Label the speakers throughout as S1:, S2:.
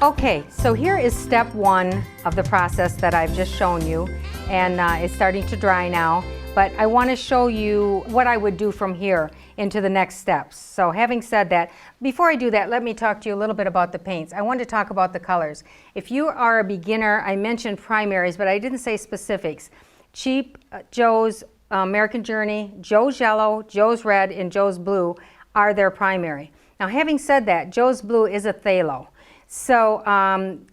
S1: Okay, so here is step one of the process that I've just shown you, and it's starting to dry now, but I want to show you what I would do from here into the next steps. So having said that, before I do that, let me talk to you a little bit about the paints. I want to talk about the colors. If you are a beginner, I mentioned primaries, but I didn't say specifics. Cheap Joe's American Journey, Joe's Yellow, Joe's Red, and Joe's Blue are their primary. Now having said that, Joe's Blue is a phthalo. So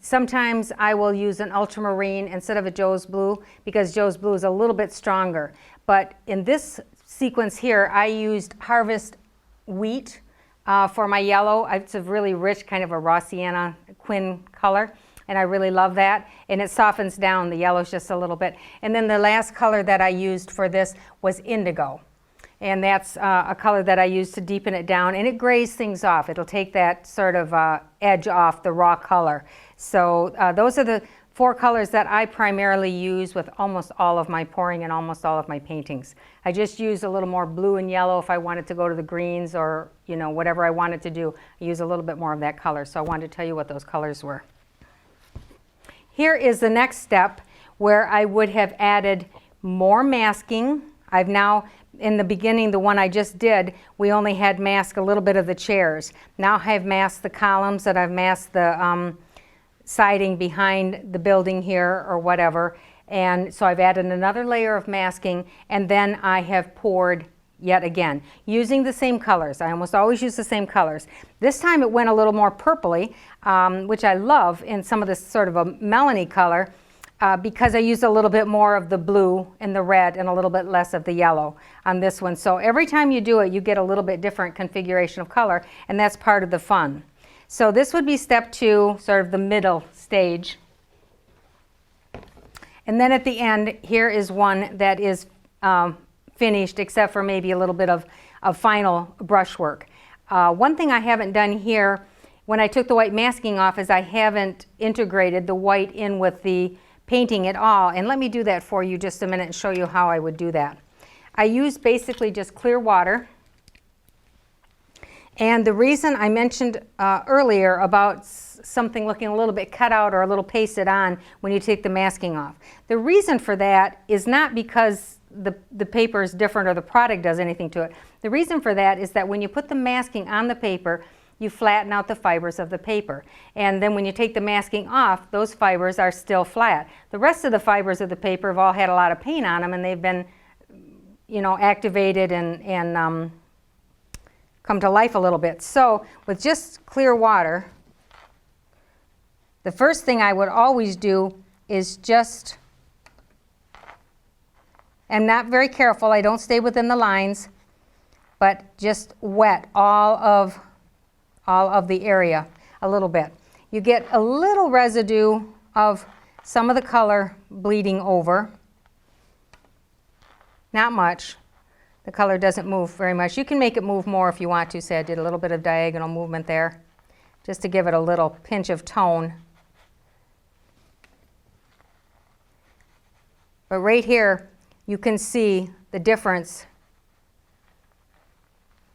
S1: sometimes I will use an Ultramarine instead of a Joe's Blue because Joe's Blue is a little bit stronger. But in this sequence here, I used Harvest Wheat for my yellow. It's a really rich kind of a raw sienna quin color, and I really love that. And it softens down the yellows just a little bit. And then the last color that I used for this was Indigo. And that's a color that I use to deepen it down, and it grays things off. It'll take that sort of edge off the raw color. So those are the four colors that I primarily use with almost all of my pouring and almost all of my paintings. I just use a little more blue and yellow if I wanted to go to the greens, or whatever I wanted to do. I use a little bit more of that color. So I wanted to tell you what those colors were. Here is the next step where I would have added more masking. I've now, in the beginning, the one I just did, we only had masked a little bit of the chairs. Now I've masked the columns, and I've masked the siding behind the building here or whatever. And so I've added another layer of masking, and then I have poured yet again, using the same colors. I almost always use the same colors. This time it went a little more purpley, which I love, in some of this sort of a melony color. Because I used a little bit more of the blue and the red and a little bit less of the yellow on this one. So every time you do it, you get a little bit different configuration of color, and that's part of the fun. So this would be step two, sort of the middle stage. And then at the end, here is one that is finished, except for maybe a little bit of final brushwork. One thing I haven't done here, when I took the white masking off, is I haven't integrated the white in with the painting at all, and let me do that for you just a minute and show you how I would do that. I use basically just clear water, and the reason I mentioned earlier about something looking a little bit cut out or a little pasted on when you take the masking off. The reason for that is not because the paper is different or the product does anything to it. The reason for that is that when you put the masking on the paper, you flatten out the fibers of the paper. And then when you take the masking off, those fibers are still flat. The rest of the fibers of the paper have all had a lot of paint on them, and they've been, activated and come to life a little bit. So with just clear water, the first thing I would always do is just, I'm not very careful, I don't stay within the lines, but just wet all of the area a little bit. You get a little residue of some of the color bleeding over. Not much. The color doesn't move very much. You can make it move more if you want to. Say I did a little bit of diagonal movement there, just to give it a little pinch of tone. But right here, you can see the difference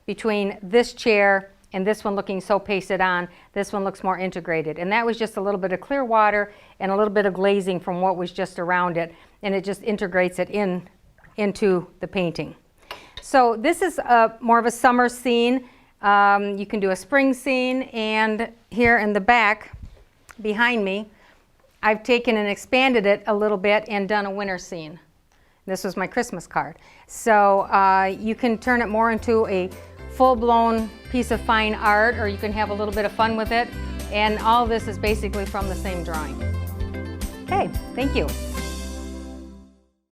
S1: between this chair and this one looking so pasted on. This one looks more integrated. And that was just a little bit of clear water and a little bit of glazing from what was just around it, and it just integrates it into the painting. So this is more of a summer scene. You can do a spring scene, and here in the back behind me, I've taken and expanded it a little bit and done a winter scene. This was my Christmas card. So you can turn it more into a full-blown piece of fine art, or you can have a little bit of fun with it. And all of this is basically from the same drawing. Okay, thank you.